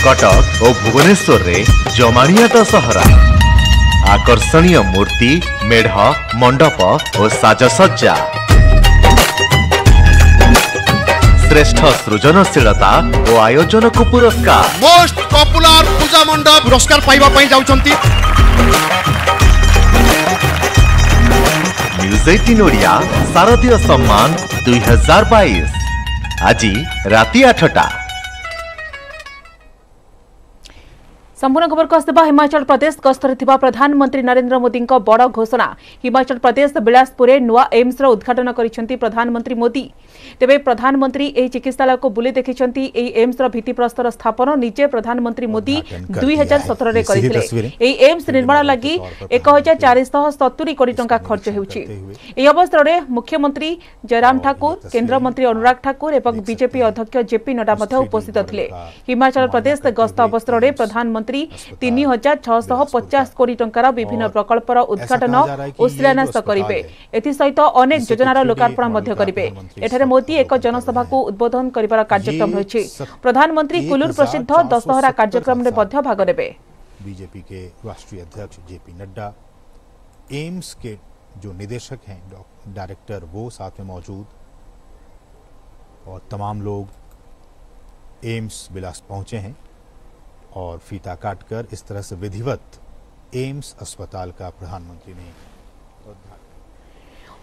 कटक और भुवनेश्वर रे जमानिया दशहरा आकर्षणीय मूर्ति मेढ़ मंडप और साजसज्जा श्रेष्ठ सृजनशीलता और आयोजन को पुरस्कार मोस्ट पॉपुलर पूजा मंडप पुरस्कार पाइबा पई जाउछंती न्यूज 18 ओडिया शारदीय सम्मान 2022 आज राति 8टा। संपूर्ण खबर को आसवा हिमाचल प्रदेश गस्तर थिबा प्रधानमंत्री नरेंद्र मोदी बड़ घोषणा हिमाचल प्रदेश बिलासपुर नुआ एम्स उद्घाटन करिसेंती प्रधानमंत्री मोदी। तेबे प्रधानमंत्री एही चिकित्सालय को बुली देखिसेंती एही एम्स भित्तिप्रस्तर स्थापन निजे प्रधानमंत्री मोदी 2017 रे करिथिले। एही एम्स निर्माण लागि 1470 कोटी टंका खर्च हेउछि। एही अवसर रे मुख्यमंत्री जयराम ठाकुर केंद्र मंत्री अनुराग ठाकुर एवं बीजेपी अध्यक्ष जेपी नड्डा मध्ये उपस्थित थिले। हिमाचल प्रदेश गस्त अवसर रे प्रधानमंत्री 3650 कोटी टंकार विभिन्न प्रकल्पर उद्घाटन और शिलान्यास करिवे। एथि सहित अनेक योजनार लोकार्पण मध्ये करिवे। एठारे मोदी एक जनसभा को उद्बोधन करिवार कार्यक्रम रहिछि। प्रधानमंत्री कुल्लूर प्रसिद्ध दशहरा कार्यक्रम में मध्ये भाग नेबे। बीजेपी के राष्ट्रीय अध्यक्ष जेपी नड्डा, एम्स के जो निदेशक हैं डायरेक्टर वो साथ में मौजूद और तमाम लोग एम्स बिलास पहुंचे हैं और फीता काटकर इस तरह से विधिवत एम्स अस्पताल का प्रधानमंत्री ने उद्घाटन।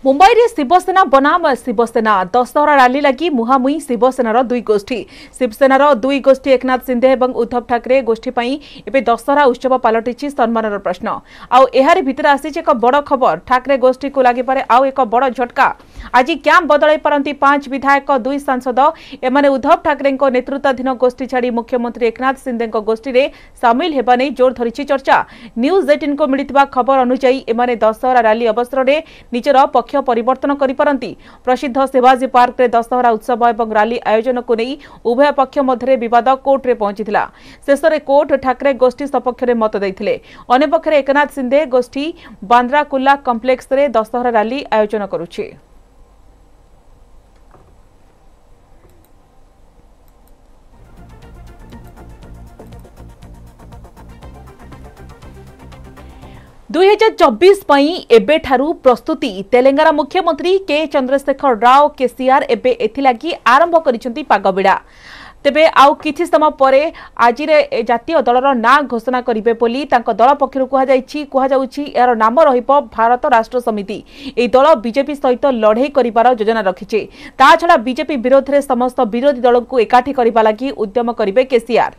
मुंबई रे शिवसेना बनाम शिवसेना दशहरा रैली लगी मुहामुही शिवसेनार दुई गोष्ठी। शिवसेनार दुई गोष्ठी एकनाथ शिंदे और उद्धव ठाकरे गोष्ठी पई एबे दशहरा उत्सव पलटिछि सम्मानर प्रश्न। आउ एहारी भितर आसी एक बड़ खबर ठाकरे गोष्ठी को लागि पारे आउ एक बड़ झटका। आज कैंप बदलाई पारंती 5 विधायक 2 सांसद एमाने उद्धव ठाकरे नेतृत्वाधीन गोष्ठी छाड़ी मुख्यमंत्री एकनाथ शिंदे गोष्ठी रे सामिल हेबा नै जोर धरिछि चर्चा। न्यूज 18 को मिलिथिबा खबर अनुसार एमाने दशहरा रैली अवसर रे निजर पक्ष परिवर्तन करि पारंती। प्रसिद्ध शिवाजी पार्क रे दशहरा उत्सव और रैली आयोजन को नहीं उभय पक्ष मध्य विवाद कोर्ट रे पहुंचीथिला। शेष में कोर्ट ठाकरे गोष्ठी सपक्ष रे मत दैथिले। अन्य पक्षरे एकनाथ शिंदे गोष्ठी बांद्रा कुर्ला कॉम्प्लेक्स रे दशहरा रैली आयोजन करुछि। दुई 2024 पई एबे ठारू प्रस्तुति तेलंगाना मुख्यमंत्री के चंद्रशेखर राव केसीआर एबे एथिलागी आरंभ करिसेंती पागबिड़ा। तेबे आउ किछि समय परे आज जातीय दलर ना घोषणा करिवे बोली तांको दल पक्षरु कुहाजाउछि। यार नाम रहिबो भारत राष्ट्र समिति। एई दल बीजेपी सहित लड़ाई करिवार योजना रखिছে। ता छडा बीजेपी विरोध रे समस्त विरोधी दल को एकाठी करिबा लागि उद्यम करिवे केसीआर।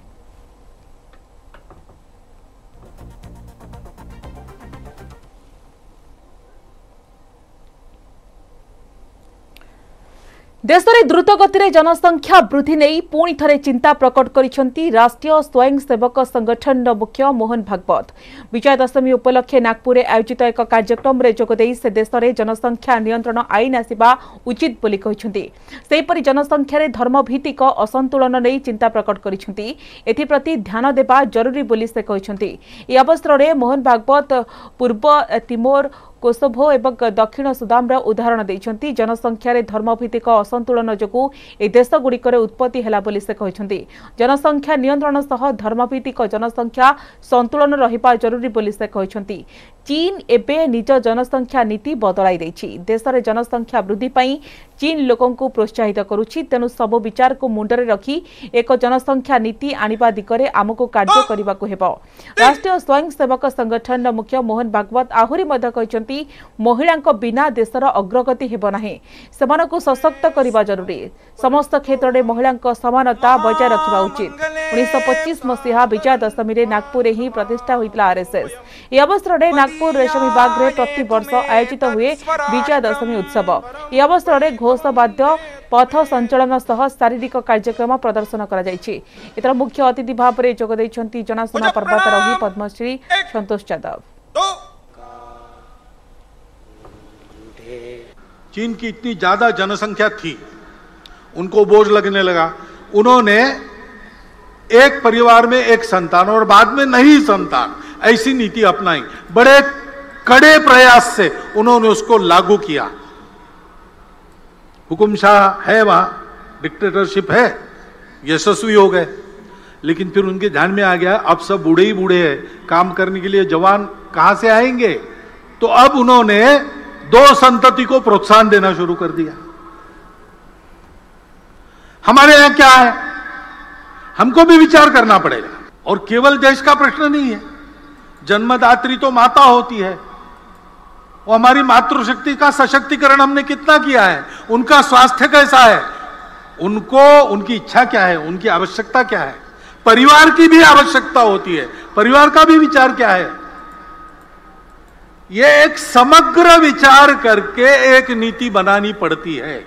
देश में द्रुत गति जनसंख्या वृद्धि नहीं पुणी थे चिंता प्रकट करिसेंती राष्ट्रीय स्वयंसेवक संगठन मुख्य मोहन भागवत। विजय दशमी उपलक्षे नागपुर आयोजित एक कार्यक्रम में जोगदे से देश में जनसंख्या नियंत्रण आईन आसिबा उचित बोली कहिसेंती। सेहिपरि जनसंख्या रे धर्मभित्तिक असंतुलन नहीं चिंता प्रकट करिसेंती। एथिप्रति ध्यान देबा जरूरी बोली से कहिसेंती। ए अवसर में मोहन भागवत पूर्व तिमोर कोसोभो एवं दक्षिण सुदान उदाहरण देइछंती। जनसंख्या रे धर्मभित्तिक असंतुलन जोगु ए देशगुड़िकर उत्पत्ति हैला बोली से कहछंती। जनसंख्या नियंत्रण सह धर्मभित्तिक जनसंख्या संतुलन रहिबा जरूरी बोली से कहछंती। चीन एबे निज जनसंख्या नीति बदलाई देछि। देश रे जनसंख्या वृद्धि पई चीन लोकन को प्रोत्साहित करुछि। तेनु सब विचार को मुंडरे रखी एक जनसंख्या नीति आनिबा दिगरे आमको कार्य करिबा को हेबो। राष्ट्रीय स्वयंसेवक संगठन मुख्य मोहन भागवत आहुरी मध्य कहछंती महिलांको बिना देशर अग्रगति हेबो नाही। समानको सशक्त करिबा जरूरी। समस्त क्षेत्र में महिलांको समानता बजाय रखिबा उचित। 1925 मसीहा विजय दशमी रे नागपुर ही प्रतिष्ठा होइतला आरएसएस। ए अवसर रे नागपुर रेशमी बाग रे प्रति वर्ष आयोजित हुए विजय दशमी उत्सव। ए अवसर रे घोषवाद्य पथ संचलन सह शारीरिक कार्यक्रम प्रदर्शन करा जायछि। एतर मुख्य अतिथि भाव रे जोग दैछंती जनाशुना पर्वतारोही पद्मश्री संतोष यादव। चीन की इतनी ज्यादा जनसंख्या थी, उनको बोझ लगने लगा। उन्होंने एक परिवार में एक संतान और बाद में नहीं संतान, ऐसी नीति अपनाई। बड़े कड़े प्रयास से उन्होंने उसको लागू किया। हुकुमशाह है, वहां डिक्टेटरशिप है, यशस्वी हो गए। लेकिन फिर उनके ध्यान में आ गया अब सब बूढ़े ही बूढ़े हैं, काम करने के लिए जवान कहां से आएंगे, तो अब उन्होंने 2 संतति को प्रोत्साहन देना शुरू कर दिया। हमारे यहां क्या है, हमको भी विचार करना पड़ेगा। और केवल देश का प्रश्न नहीं है, जन्मदात्री तो माता होती है, वो हमारी मातृशक्ति का सशक्तिकरण हमने कितना किया है, उनका स्वास्थ्य कैसा है, उनको उनकी इच्छा क्या है, उनकी आवश्यकता क्या है, परिवार की भी आवश्यकता होती है, परिवार का भी विचार क्या है, ये एक समग्र विचार करके एक नीति बनानी पड़ती है।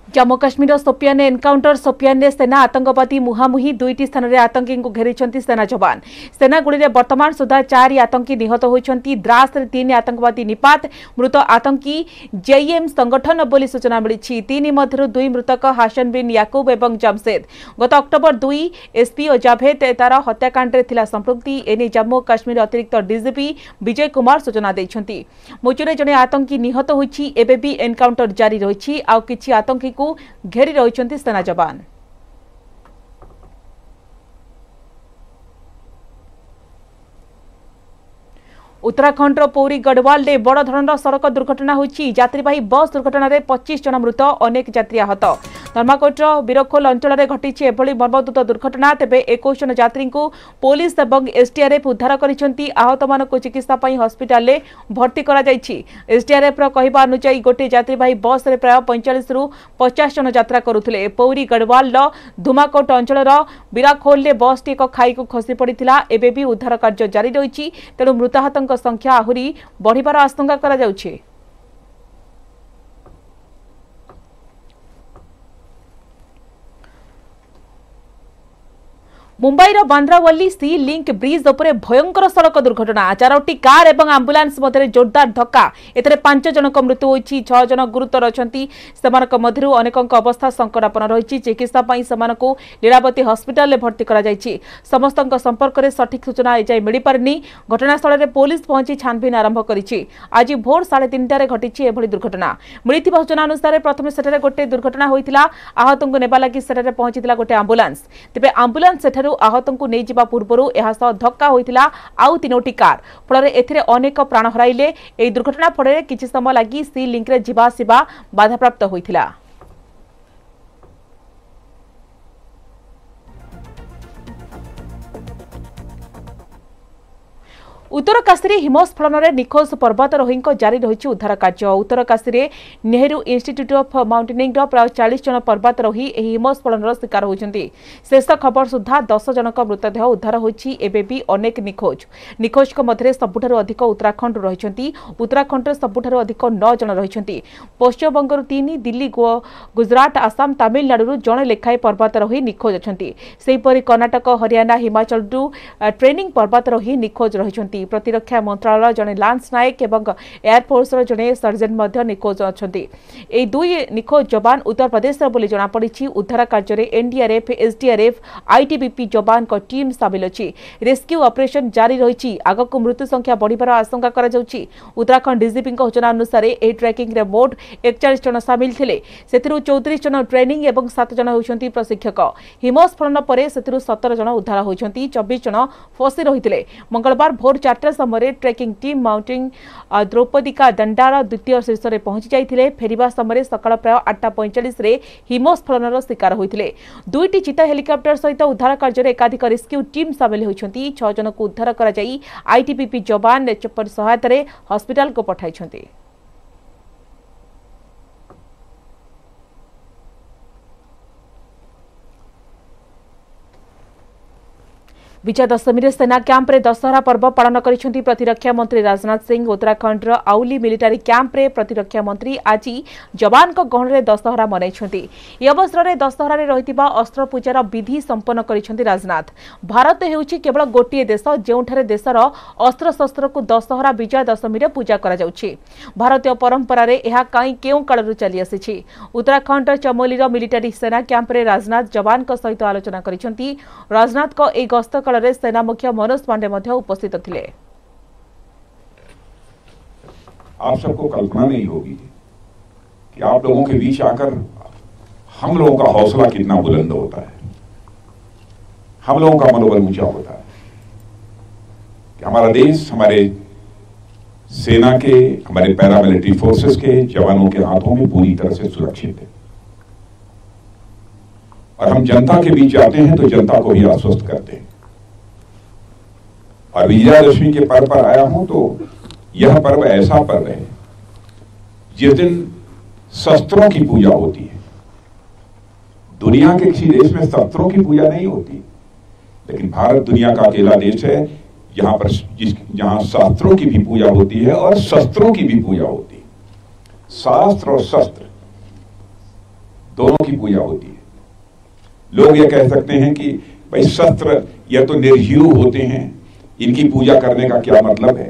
जम्मू काश्मीर सोपियान एनकाउंटर सोपियान सेना आतंकवादी मुहांमुही 2टी स्थान में आतंकी घेरी सेना जवान। सेना गुड़ी में वर्तमान सुधा 4 आतंकी निहत होती। द्रास 3 आतंकवादी निपात। मृत आतंकी जेईएम संगठन बोली सूचना मिली। 3 मध्य 2 मृतक हासन बिन याकूब और जमशेद। गत अक्टोबर 2 एसपी और जाभेद तार हत्याकांड संपृक्ति एने जम्मू काश्मीर अतिरिक्त डीजीपी विजय कुमार सूचना देते। मुचुरे जड़े आतंकी निहत होती। एबे भी एनकाउंटर जारी रही। आउ किछि आतंकी को घेरी रही सेना जवान। उत्तराखंड पौरी गढ़वाल में बड़ धरण सड़क दुर्घटना होती। यात्रीवाही बस दुर्घटना में 25 जन मृत, अनेक यात्री आहत। धर्माकोट बीरखोल अंचल में घटी एभली मर्मन्तुद दुर्घटना। तेबे 21 जन यात्री को पुलिस और एसडीआरएफ उद्धार करिसेंती। आहत मानक चिकित्सा हॉस्पिटल में भर्ती करा जायछि। एसडीआरएफ कहवा अनुसार गोटे यात्रीवाही बस में प्राय 45 रु 50 जन यात्रा करुथिले। पौरी गढ़वाल धुमाकोट अंचल बीराखोल में बस टी एक खाई को खसी पड़ता। एबे भी उद्धार कार्य जारी रही। तेणु मृताहत संख्या आहुरी बढ़िबार आशंका करा जाउछि। मुंबईर बांद्रावली सी लिंक ब्रिज उपरे भयंकर सड़क दुर्घटना। 4टी कार और आंबुलांस मध्य जोरदार धक्का। एतरे 5 जनक मृत्यु होइछि, 6 जन गुरुतर अछंती। सेमानक मध्यरु अनेकक अवस्था संकटापन्न रहिछि। चिकित्सा पई सेमानकु लीलावती हॉस्पिटल में भर्ती करा जायछि। समस्तक संपर्क में सठिक सूचना एजाय मिली पारनी। घटनास्थल में पुलिस पहुंची छानबीन आरंभ करिछि। आज भोर 3:30 घटिछि एभली दुर्घटना। मिलिथिबा सूचना अनुसार प्रथमे सेठारे गोटे दुर्घटना होइतिला। आहतंकु नेबा लागि सेठारे पहुंचितिला गोटे आंबुलांस। तेबे आंबुलांस सेठारे आहतंकु नहीं जिबा पूर्वरु एहा सह धक्का होइतिला आउ 3टी कार। फଳରେ एथिरे अनेक प्राण हराइले। एई दुर्घटना फଳରେ किछि समय लागि सी लिंक रे जिबा आसिबा बाधाप्राप्त होइतिला। उत्तरकाशी हिमस्खलन में निखोज पर्वतारोही जारी रही उद्धार कार्य। Uttarkashi Nehru institute of mountaineering प्राय 40 जन पर्वतारोही हिमस्खलन शिकार होती। शेष खबर सुधा 10 जनक मृतदेह उद्धार होती। एबे भी अनेक निखोज। निखोज मध्य सबुठ अधिक उत्तराखंड रही। उत्तराखंड सबुठ अधिक 9 जन रही। पश्चिमबंग 3, दिल्ली, गुजरात, आसाम, तमिलनाडु जड़े लेखाएं पर्वतारोही निखोज अच्छी। सेहीपरि कर्णाटक, हरियाणा, हिमाचल ट्रेनिंग पर्वतारोही निखोज रही। प्रतिरक्षा मंत्रालय जड़े लांस नायक और एयरफोर्स जड़े सर्जन निखोज अच्छा। ये 2 निखोज जवान उत्तर प्रदेश बोली जमापड़ी। उद्धार कार्य एनडीआरएफ, एसडीआरएफ, आईटीबीपी जवान टीम सामिल अच्छी। रेस्क्यू ऑपरेशन जारी रही। आगक मृत्यु संख्या बढ़िबार आशंका करा जाउछि। उत्तराखंड डीजीपी सूचना अनुसार यह ट्रैकिंग रे मोट 41 जन सामिल थे। 34 जन ट्रेनिंग और 7 जन होती प्रशिक्षक। हिमस्खलन पर 17 जन उद्धार होती। 24 जन फसी रही। मंगलवार भोर 4टा समय ट्रेकिंग टीम माउंटेन द्रौपदिका दंडार द्वितीय शीर्ष में पहुंची जाइथिले। फेरिबा समय सकाळ प्राय 8:45 रे हिमस्खलन शिकार होइथिले। 2टी चीता हेलिकॉप्टर सहित उद्धार कार्य एकाधिक रेस्क्यू टीम सामिल होइछंती। 6 जन को उद्धार करा जाई आईटीबीपी जवान सहायता रे हॉस्पिटल को पठाइछंती। विजयादशमी रे सेना कैंप रे दशहरा पर्व पालन करिसेंती प्रतिरक्षा मंत्री राजनाथ सिंह। उत्तराखंड रो आउली मिलिटारी कैंप रे प्रतिरक्षा मंत्री आज जवान को गहन रे दशहरा मनाइछंती। ए अवसर रे दशहरा रे रहितिबा अस्त्र पूजार विधि संपन्न करिसेंती राजनाथ। भारत हेउची केवल गोटिए देश जेउठारे देशर अस्त्र शस्त्र को दशहरा विजयादशमी रे पूजा करा जाउची। भारतीय परंपरा रे एहा काई केउ कालरु चली आसीची। उत्तराखंड चमोली रो मिलिटारी सेना कैंप रे राजनाथ जवान को सहित आलोचना करिसेंती। राजनाथ को ए गस्त काल रे सेना मुख्य मनोज पांडे मध्य उपस्थित थे। आप सबको कल्पना नहीं होगी कि आप लोगों के बीच आकर हम लोगों का हौसला कितना बुलंद होता है। हम लोगों का मनोबल ऊंचा होता है कि हमारा देश हमारे सेना के, हमारे पैरामिलिट्री फोर्सेस के जवानों के हाथों में पूरी तरह से सुरक्षित है। और हम जनता के बीच जाते हैं तो जनता को भी आश्वस्त करते हैं। और विजयादशमी के पर्व पर आया हूं तो यह पर्व ऐसा पर्व है जिस दिन शस्त्रों की पूजा होती है। दुनिया के किसी देश में शस्त्रों की पूजा नहीं होती, लेकिन भारत दुनिया का अकेला देश है जहां शास्त्रों की भी पूजा होती है और शस्त्रों की भी पूजा होती है। शास्त्र और शस्त्र दोनों की पूजा होती है। लोग ये कह सकते हैं कि भाई शस्त्र यह तो निर्जीव होते हैं, इनकी पूजा करने का क्या मतलब है।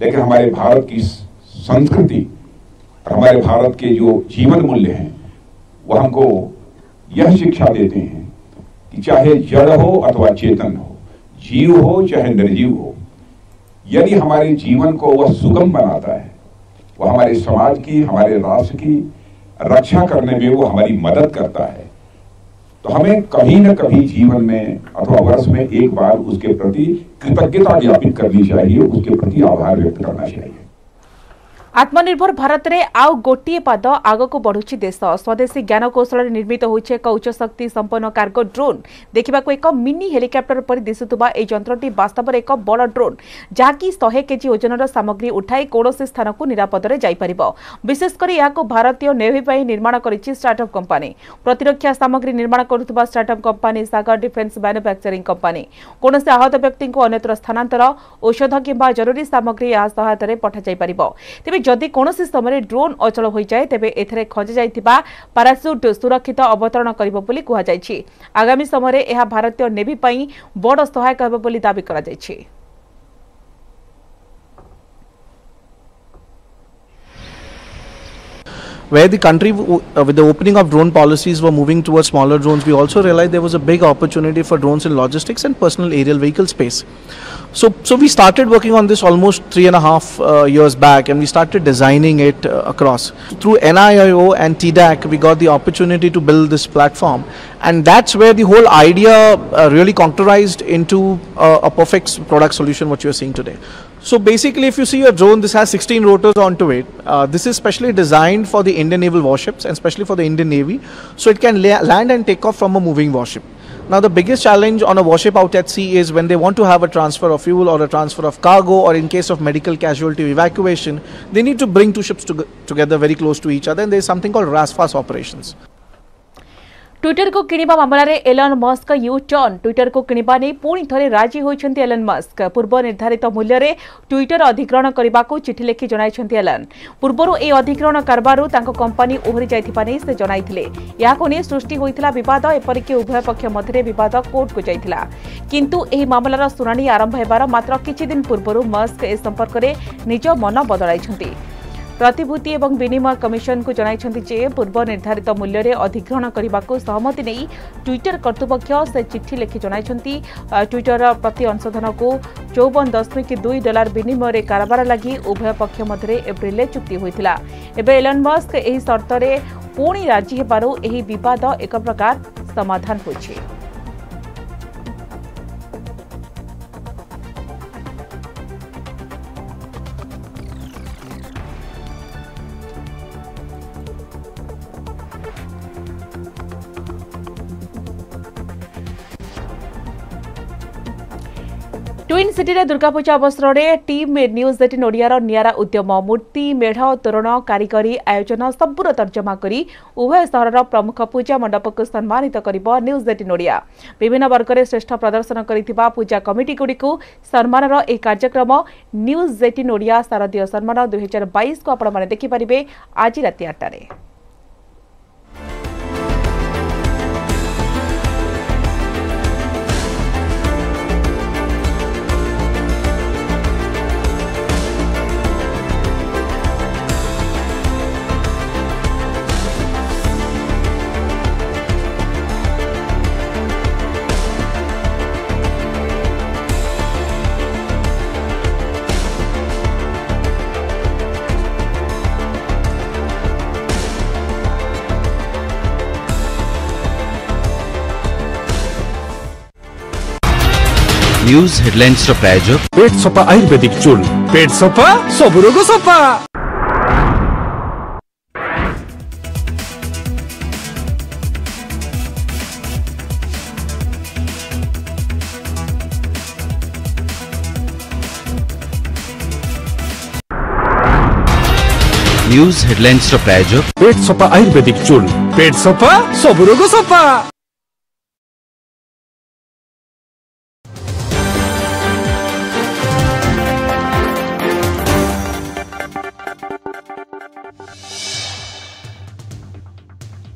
लेकिन हमारे भारत की संस्कृति और हमारे भारत के जो जीवन मूल्य हैं वह हमको यह शिक्षा देते हैं कि चाहे जड़ हो अथवा चेतन हो, जीव हो चाहे निर्जीव हो, यदि हमारे जीवन को वह सुगम बनाता है, वह हमारे समाज की, हमारे राष्ट्र की रक्षा करने में वो हमारी मदद करता है, तो हमें कभी न कभी जीवन में अथवा वर्ष में एक बार उसके प्रति कृतज्ञता ज्ञापित करनी चाहिए, उसके प्रति आभार व्यक्त करना चाहिए। आत्मनिर्भर भारत रे आउ गोटे पाद आगक बढ़ुछि देश। स्वदेशी ज्ञान कौशल निर्मित होइछे एक उच्च शक्ति संपन्न कार्गो ड्रोन। देखा एक मिनी हेलिकॉप्टर पर दिशुवा यह जंत्रटी वास्तव में एक बड़ ड्रोन जहाँकि 100 केजी ओजनर सामग्री उठाई कौनसी स्थान को निरापद रे जाई परिबो। विशेषकर यह भारतीय नेवी पर निर्माण करिछि स्टार्टअप कंपनी। प्रतिरक्षा सामग्री निर्माण करुवा स्टार्टअप कंपनी सागर डिफेन्स मैन्युफैक्चरिंग कंपनी कौनसी आहत व्यक्ति को अन्यत्र स्थानांतर, औषध किंबा जरूरी सामग्री या सहायता पठा जाई परिबो। तेबे जदि कौनसी समय ड्रोन अचल हो जाए तेबे एथरे खंजा जाइतिबा पाराशूट सुरक्षित अवतरण करिबो बोली कुहा जायछि। आगामी समय यह भारतीय नेवी पई बड़ सहायक हेबो बोली दाबी करा जायछि। Where the country, with the opening of drone policies, were moving towards smaller drones, we also realized there was a big opportunity for drones in logistics and personal aerial vehicle space. So we started working on this almost 3.5 years back, and we started designing it across. Through NIIO and TDAC, we got the opportunity to build this platform, and that's where the whole idea really concretized into a perfect product solution, what you're seeing today. So basically, if you see a drone, this has 16 rotors onto it. This is specially designed for the Indian naval warships and especially for the Indian Navy, so it can land and take off from a moving warship. Now the biggest challenge on a warship out at sea is when they want to have a transfer of fuel or a transfer of cargo, or in case of medical casualty evacuation, they need to bring two ships together very close to each other, and there is something called RASFAS operations. Twitter को किनिबा मामला रे Elon Musk U turn. Twitter को किनिबा नै पुणी थरे राजी होइछन्ती एलन मस्क। पूर्व निर्धारित मूल्य रे ट्विटर अधिग्रहण करबा को चिठी लेखि जणाइछन्ती एलन। पूर्वरु ए अधिग्रहण करबारु तांको कंपनी ओहरि जाइथिबा नै से जणाइथिले। याको नै सृष्टि होइथिला विवाद, एपरिके उभय पक्ष मध्यरे विवाद कोर्ट को जाइथिला। किंतु एही मामलार सुनानी आरंभ हेबार मात्र किछि दिन पूर्वरु मस्क ए संपर्क रे निज मन बदलाइछन्ती। प्रतिभूति एवं विनिमय कमिशन को जणाइछन्ती जे पूर्व निर्धारित मूल्य रे अधिग्रहण करबा को सहमति नै ट्विटर कर्तृपक्ष से चिठी लेखि जणाइछन्ती। ट्विटर प्रति अंशधन को $54.2 विनिमय रे कारबार लागि उभय पक्ष मध्यरे एप्रिल चुक्ति होइथिला। एबे एलन मस्क एही शर्त रे पुणी राजी हेबारु एही विवाद एक प्रकार समाधान होइछि। ट्विन सिटी रे दुर्गा पूजा अवसर में टीम न्यूज 18 ओडियार नियारा उद्यम मूर्ति मेढ़ तोरण कारीगरी आयोजन सबूर तर्जमा करी उभय सहर प्रमुख पूजा मंडप को सम्मानित करिब न्यूज 18 ओडिया। विभिन्न वर्ग में श्रेष्ठ प्रदर्शन करिथिबा पूजा कमिटी गुडी को सम्मान ए कार्यक्रम न्यूज 18 ओडिया शारदीय सम्मान 2022 को आपण माने देखि परिबे आज राति 8 रे। न्यूज हेडलाइंस प्रायोजक पेट सफा आयुर्वेदिक चूल पेट सफा सब रोग सफा। न्यूज हेडलाइंस प्रायोजक पेट सफा आयुर्वेदिक चूल पेट सफा सब रोग सफा।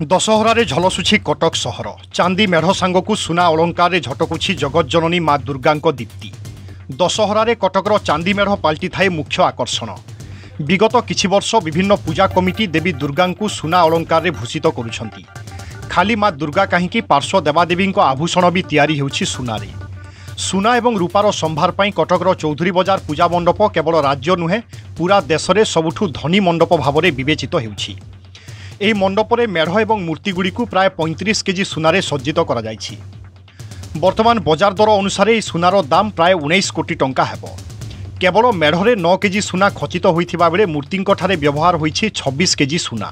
दशहरारे झलसुछि कटक सहर चांदी मेढ़ सांगकु सुना अलंकार झटकुछि जगत जननी माँ दुर्गा दीप्ति। दशहरारे कटकर चांदी मेढ़ पाल्टी थाए मुख्य आकर्षण। विगत किछि वर्ष विभिन्न पूजा कमिटी देवी दुर्गा सुना अलंकार भूषित करुछंती। खाली माँ दुर्गा कहीं पार्श्व देवादेवी आभूषण भी तैयारी होछि सुनारे। सुना एवं रूपार संभार पाई कटकर चौधरी बजार पूजा मंडप केवल राज्य नुहे पूरा देश में सबुठु धनी मंडप भाव में विवेचित होउछि। ଏହି ମଣ୍ଡପରେ ମେଢ଼ ଏବଂ ମୂର୍ତ୍ତିଗୁଡ଼ିକୁ ପ୍ରାୟ 35 କେଜି ସୁନାରେ ସଜ୍ଜିତ କରାଯାଇଛି। ବର୍ତ୍ତମାନ ବଜାର ଦର ଅନୁସାରେ ଏହି ସୁନାର ଦାମ ପ୍ରାୟ 19 କୋଟି ଟଙ୍କା ହେବ। କେବଳ ମେଢ଼ରେ 9 କେଜି ସୁନା ଖଚିତ ହୋଇଥିବା ବେଳେ ମୂର୍ତ୍ତିଙ୍କଠାରେ ବ୍ୟବହାର ହୋଇଛି 26 କେଜି ସୁନା।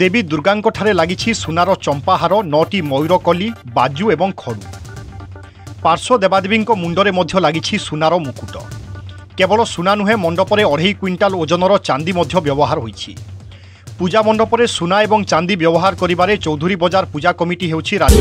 ଦେବୀ ଦୁର୍ଗାଙ୍କଠାରେ ଲାଗିଛି ସୁନାର ଚମ୍ପାହାର, 9ଟି ମୟୂରକଲି, ବାଜୁ ଏବଂ ଖଡ଼ୁ। ପାର୍ଶ୍ୱ ଦେବାଦେବୀଙ୍କ ମୁଣ୍ଡରେ ମଧ୍ୟ ଲାଗିଛି ସୁନାର ମୁକୁଟ। କେବଳ ସୁନା ନୁହେଁ, ମଣ୍ଡପରେ 2.5 କ୍ୱିଣ୍ଟାଲ ଓଜନର ଚାନ୍ଦି ମଧ୍ୟ ବ୍ୟବହାର ହୋଇଛି। पूजा मंडपरे सुना एवं चांदी व्यवहार करिबारे चौधरी बजार पूजा कमिटी हेउछि राज्य।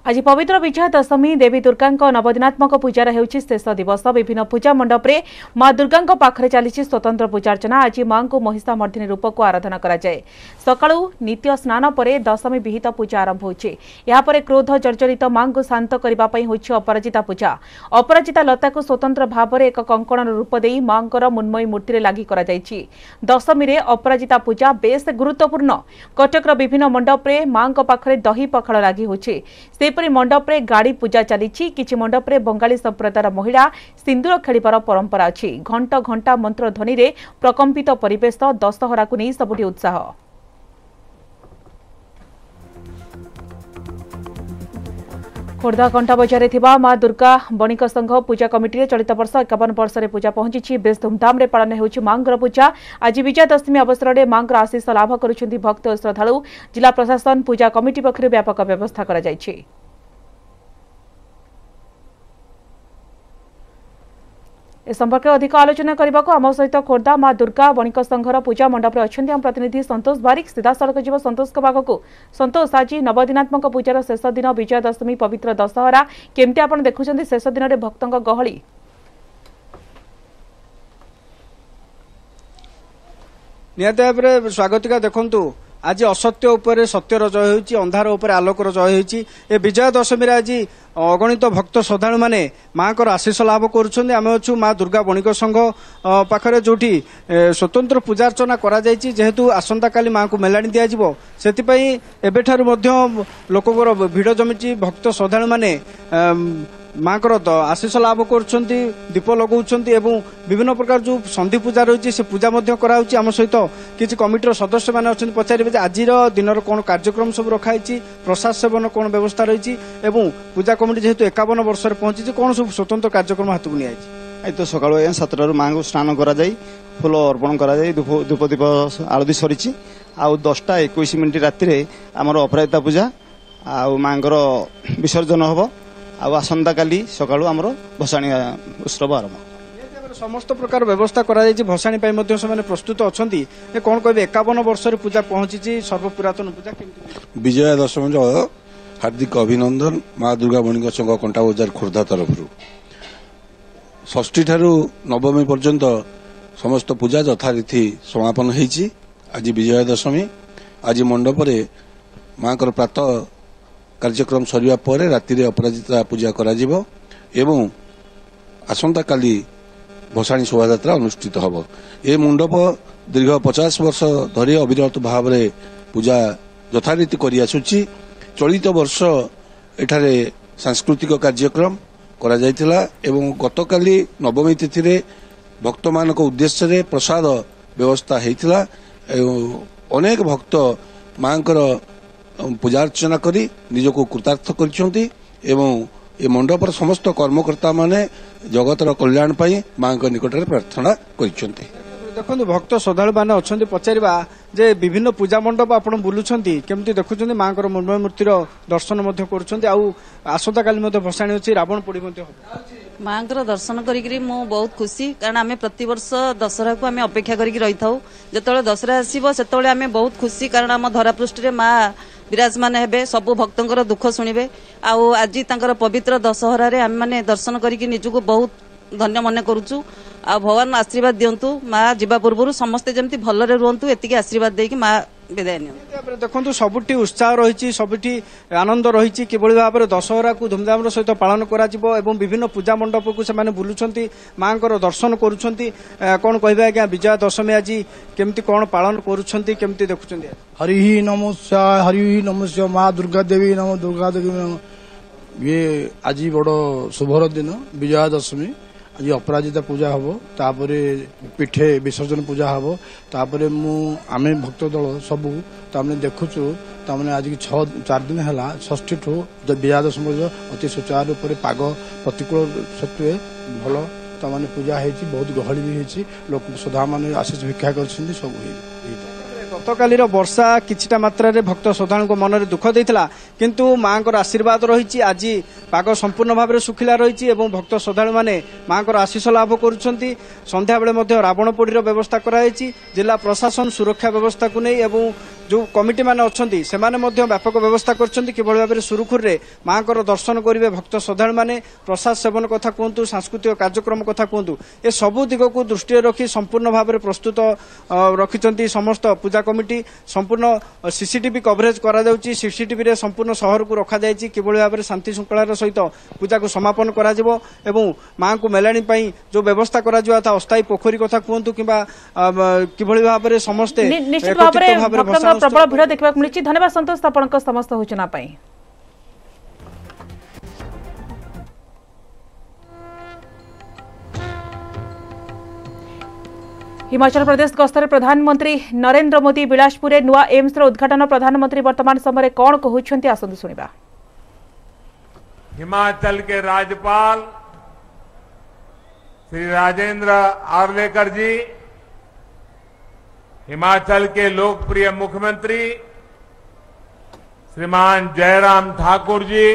आज पवित्र विजया दशमी देवी दुर्गा नवदिनात्मक पूजार हेउछि शेष दिवस। विभिन्न पूजा मंडप रे माँ दुर्गा पाखरे चली स्वतंत्र पूजार्चना। आज माँ को महिषा मर्दिनी रूप को आराधना करा जाए। सकाळु नित्य स्नान परे दशमी विहित पूजा आरंभ होछि। या परे क्रोध जर्जरित माँ को शांत करबा पई होछि अपराजिता पूजा। अपराजिता लता को स्वतंत्र भाव में एक कंकण रूप देई माँकर मुन्मयी मूर्ति रे लागि करा जायछि। दशमी रे अपराजिता पूजा बेस गुरुत्वपूर्ण। कटकर विभिन्न मंडप रे माँ को पाखरे दही पखाळ लागि होछि। सेपरि मंडप रे गाड़ी पूजा चली। किछि मंडप रे बंगाली संप्रदायर महिला सिंदूर खेलिबार परंपरा अछि। घंटा घंटा मंत्र ध्वनि रे प्रकंपित परिवेश दशहरा को नहीं सबुठी उत्साह। खोर्धा घंटा बजार थिबा माँ दुर्गा बणिक संघ पूजा कमिटी चलित वर्ष 51 वर्ष रे पूजा पहुंची। बेस धूमधाम रे पालन होउछि मांगर पूजा। आज विजया दशमी अवसर में मांगर आशीष लाभ करुछंती भक्त और श्रद्धालु। जिला प्रशासन पूजा कमिटी पक्षरु व्यापक व्यवस्था करा जायछि। ए संपर्क अधिक आलोचना करने को आम सहित खोर्धा माँ दुर्गा बणिक संघर पूजा मंडप अच्छे आम प्रतिनिधि संतोष बारिक। सीधा सड़क जीव संतोष पाखक। संतोष, आज नवदिनात्मक पूजार शेष दिन विजया दशमी पवित्र दशहरा केमती आप देखुं शेष दिन में भक्तों गहली? निहत भाव स्वागतिका देखु आज असत्य उपरे सत्यर जय होइछि, अंधार उपरे आलोकर जय होइछि। ए विजया दशमी आज अगणित भक्त श्रद्धालु माने माँ को आशीष लाभ करुछन्ते। आमे अछु माँ दुर्गा बणिक संघ पाखरे जोठी स्वतंत्र पूजार्चना करा जायछि। जेहेतु आसंता काली माँ को मेलाणी दिया जिवो सेतिपई एबेठारु मध्य लोकଙ୍କର भिड़ जमिछि। भक्त श्रद्धालु माने माँ को आशीष लाभ करुछन्ति, दीप लगाउछन्ति एवं विभिन्न प्रकार जो संधि पूजा रही से पूजा कराउछि। आम सहित किछि कमिटीर सदस्य माने अछन्ति, पचारिबे जे आजिर दिनर कोन कार्यक्रम सब रखाइछि, प्रसाद सेवन कोन व्यवस्था रही एवं पूजा कमिटी जेहेतु 51 वर्ष पहुंची कोन सब स्वतंत्र कार्यक्रम हाथ को नियाइछि। आज तो सकाळु 7टारू माँ को स्नान करा जाई, फूल अर्पण करा जाई, धूप दीप आरती सरीछि। आ 10:21 राति रे हमर अपराजिता पूजा आ माँकर विसर्जन हबो। आसंता काली सकाळु हमर भसाणी उत्सव आरंभ। समस्त प्रकार व्यवस्था करा जायछि। भसाणी पई मध्ये से प्रस्तुत अछंती। ए कोन कहबे 51 वर्ष रे पूजा पहुंची सर्वपुरातन पूजा केमती? विजया दशमी हार्दिक अभिनंदन माँ दुर्गा बणिक संघ कंटा बजार खोर्धा तरफ षष्ठी ठारू नवमी पर्यंत समस्त पूजा यथारीति समापन होइछि। आज विजया दशमी। आज मंडपरे माँ को प्रातः कार्यक्रम सरिया परे राति अपराजिता पूजा करा जिवो एवं आसंता काली भसाणी शोभायात्रा अनुष्ठित हब। ए मंडप दीर्घ 50 वर्ष धरी अविरत भाव में पूजा यथारीति करि आसुछि। चलित वर्ष एठारे सांस्कृतिक कार्यक्रम करा जायतिला एवं गतकाली नवमी तिथि रे भक्त मानक उद्देश्य रे प्रसाद व्यवस्था हेतिला अनेक भक्त मांकर पूजार्चना करी निजको कृतार्थ करछंती एवं ए मंडपर समस्त कर्मकर्ता माने जगतर कल्याण पाई मां निकट में प्रार्थना करछंती। देखो भक्त श्रद्धालु मैंने अच्छा पचारा जे विभिन्न पूजा मंडप आप बुलूंट केमती देखुं माँ मृण्मय मूर्तिर दर्शन आसंता काली भसाणी अच्छी रावण पोड़ी माँ दर्शन करी बहुत खुशी कारण आम प्रतिवर्ष दशहरा को आम अपेक्षा करके रही था जो दशहरा आसो से आम बहुत खुशी कारण आम धरापृष्ठ माँ विराजमान हेबे सबु भक्तों दुख शुणे आज पवित्र दशहरा आम मैंने दर्शन करके निजको बहुत धन्य मन करुचु आ भगवान आशीर्वाद दिंतु माँ जीवा पूर्व समस्ते जमी भलरे रुहतु एति आशीर्वाद देकी माँ विदाय नि देखो सबुठी उत्साह रही सबुठी आनंद रही कि भाव में दशहरा को धूमधाम सहित पालन करा विभिन्न पूजा मंडप को से बुलूंट माँ दर्शन करुँच कौन कह आज्ञा विजया दशमी आज केमती कौन पालन करुँच देखुं हरि नमस्कार हरि नमस्कार माँ दुर्गा देवी नम दुर्गा देवी नम ये आज बड़ शुभर दिन विजया दशमी आज अपराजिता पूजा हम तापर पीठे विसर्जन पूजा हम तापर आम भक्त दल सबू तमें देखुचु तमें आज 4 दिन है षष्ठी ठू विजया दशमी अति सुचारू रूप से पाग प्रतिकूल सत्वे भल तमें पूजा हो बहुत गहली भी होती लोक श्रद्धा मान आशीष भिक्षा कर सब गतकाली वर्षा किछिटा मात्रा रे भक्त श्रद्धालु मन में दुख देता किंतु माँ आशीर्वाद रही आज पाग संपूर्ण भाव में सुखिला रही भक्त श्रद्धालु मैंने माँ आशीष लाभ करुँच संध्या बेले रावण पोड़ी व्यवस्था कराई जिला प्रशासन सुरक्षा व्यवस्था को नहीं जो कमिटी माने अच्छी से व्यापक व्यवस्था कर भाव में सुरुखुर में माँ दर्शन करेंगे भक्त श्रद्धालु मैंने प्रसाद सेवन कथा कहतु सांस्कृतिक कार्यक्रम कथा कहतु ए सबू दिग को दृष्टि रखी संपूर्ण भाव में प्रस्तुत रखिंट समस्त पूजा कमिटी संपूर्ण सीसीटीवी कवरेज करा सीसीटीवी रे संपूर्ण शहर को रखा जाए कि भाव में शांति श्रृंखलार सहित पूजा को समापन करा माँ को मेलाणी जो व्यवस्था करा अस्थायी पोखरी कथा कहतु कि भाव में समस्ते प्रबल भिड़ देखा मिली। धन्यवाद संतोष आपण समस्त सूचना। हिमाचल प्रदेश गस्तर प्रधानमंत्री नरेंद्र मोदी बिलासपुर नुआ एम्स उद्घाटन प्रधानमंत्री वर्तमान समय कौन कहते आसतु शुणा। हिमाचल के राज्यपाल श्री राजेंद्र आर्लेकर जी, हिमाचल के लोकप्रिय मुख्यमंत्री श्रीमान जयराम ठाकुर जी,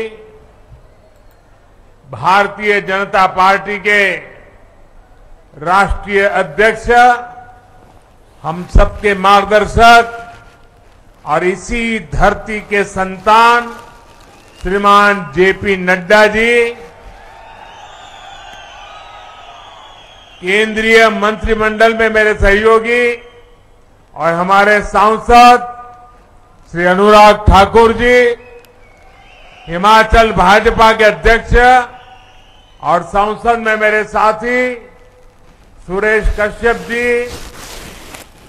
भारतीय जनता पार्टी के राष्ट्रीय अध्यक्ष, हम सबके मार्गदर्शक और इसी धरती के संतान श्रीमान जेपी नड्डा जी, केंद्रीय मंत्रिमंडल में मेरे सहयोगी और हमारे सांसद श्री अनुराग ठाकुर जी, हिमाचल भाजपा के अध्यक्ष और संसद में मेरे साथी सुरेश कश्यप जी,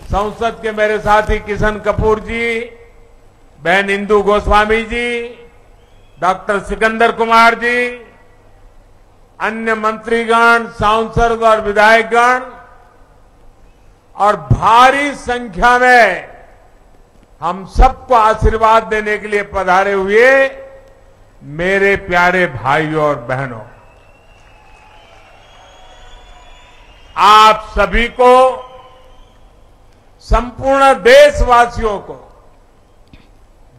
संसद के मेरे साथी किशन कपूर जी, बहन इंदु गोस्वामी जी, डॉक्टर सिकंदर कुमार जी, अन्य मंत्रीगण, सांसद और विधायकगण और भारी संख्या में हम सबको आशीर्वाद देने के लिए पधारे हुए मेरे प्यारे भाइयों और बहनों, आप सभी को, संपूर्ण देशवासियों को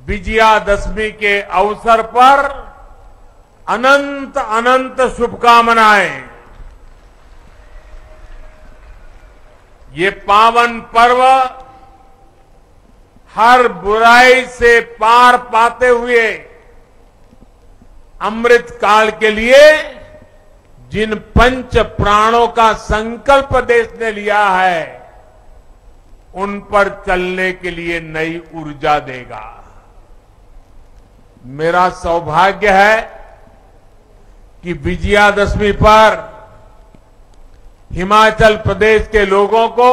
विजयादशमी के अवसर पर अनंत अनंत शुभकामनाएं। ये पावन पर्व हर बुराई से पार पाते हुए अमृत काल के लिए जिन पंच प्राणों का संकल्प देश ने लिया है उन पर चलने के लिए नई ऊर्जा देगा। मेरा सौभाग्य है कि विजयादशमी पर हिमाचल प्रदेश के लोगों को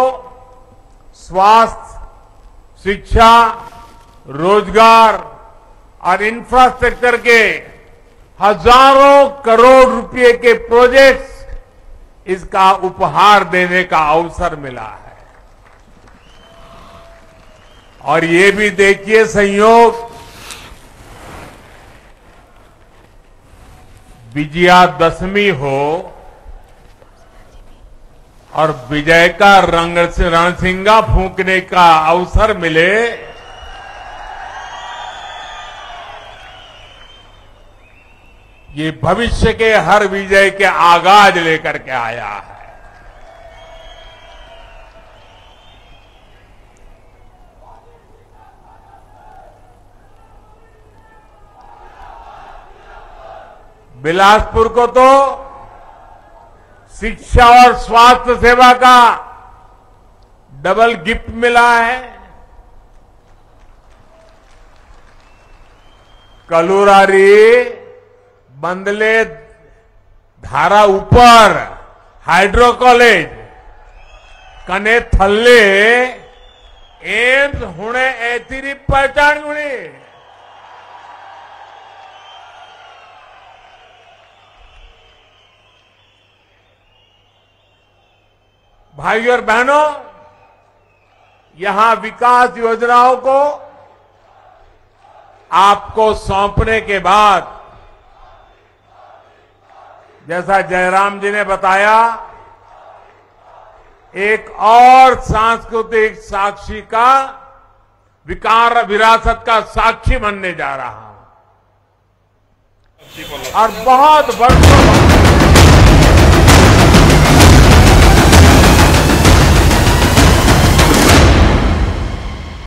स्वास्थ्य, शिक्षा, रोजगार और इंफ्रास्ट्रक्चर के हजारों करोड़ रुपए के प्रोजेक्ट्स इसका उपहार देने का अवसर मिला है। और ये भी देखिए संयोग, विजयादशमी हो और विजय का रणसिंगा फूंकने का अवसर मिले, ये भविष्य के हर विजय के आगाज लेकर के आया है। बिलासपुर को तो शिक्षा और स्वास्थ्य सेवा का डबल गिफ्ट मिला है। कलुरारी, बंदले, धारा ऊपर हाइड्रो कॉलेज, कने थल्ले एम्स हुणे एतिरी पहचान गुणी। भाइयों और बहनों, यहां विकास योजनाओं को आपको सौंपने के बाद, जैसा जयराम जी ने बताया, एक और सांस्कृतिक साक्षी का विकार विरासत का साक्षी बनने जा रहा है। और बहुत वर्षों